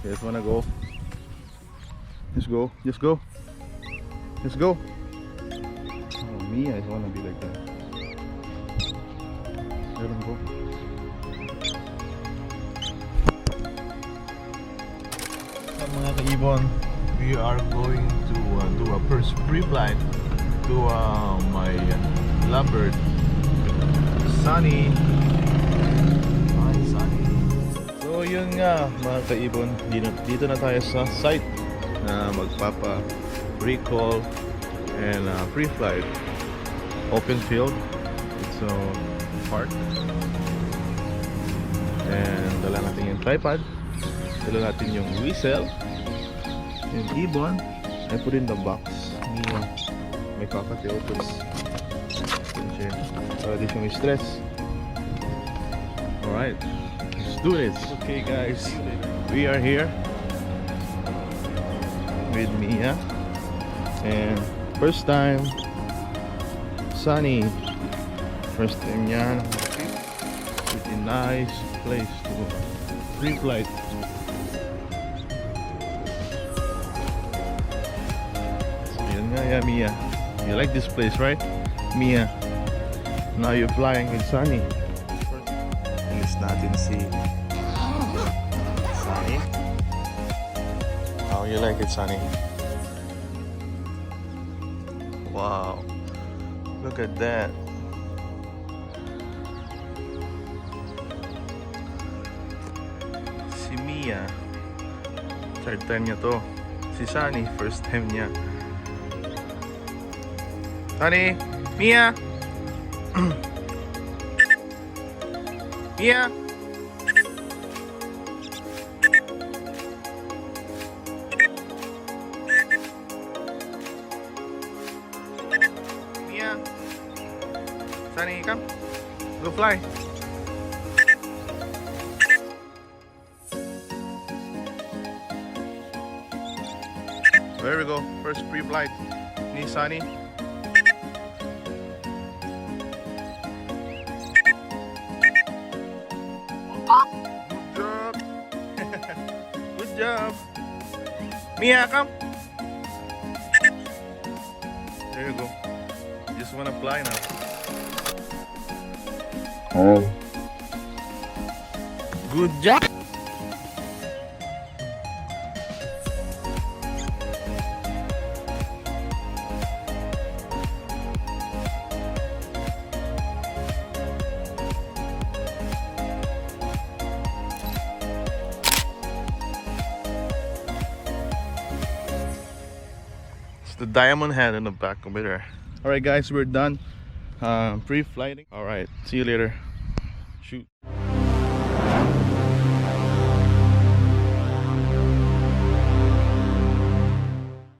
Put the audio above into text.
You guys wanna go? Just go. Just go. Let's go. Oh, Mia is wanna be like that. Let him go. So, mga kaibon, we are going to do a first pre-flight to my Lovebird, Sunny. Hi, Sunny. So yun nga mga kaibon, dito na tayo sa site na magpapa-recall and pre-flight. Open field. It's a park. And dala natin yung tripod. Dala natin yung whistle. Yung ibon. I put in the box. May cockatiel tools. Para di siya may stress. Alright. Let's do this. Okay guys. We are here with Mia. And first time Sunny. First time yan. Pretty nice place to pre-flight. So yun nga ya Mia. You like this place, right? Mia. Now you're flying with Sunny. Let's natin si Sunny. How you like it, Sunny? Wow. Look at that. Si Mia, third time niya to. Si Sunny, first time niya. Sunny, Mia. Mia. Mia. Sunny, come. Go fly. There we go. First pre-flight. Ni Sunny. Good job. Good job. Mia, come. There you go. Just wanna fly now. Oh. Good job. It's the diamond head in the back over there. Alright guys, we're done pre-flighting. Alright, see you later. Shoot.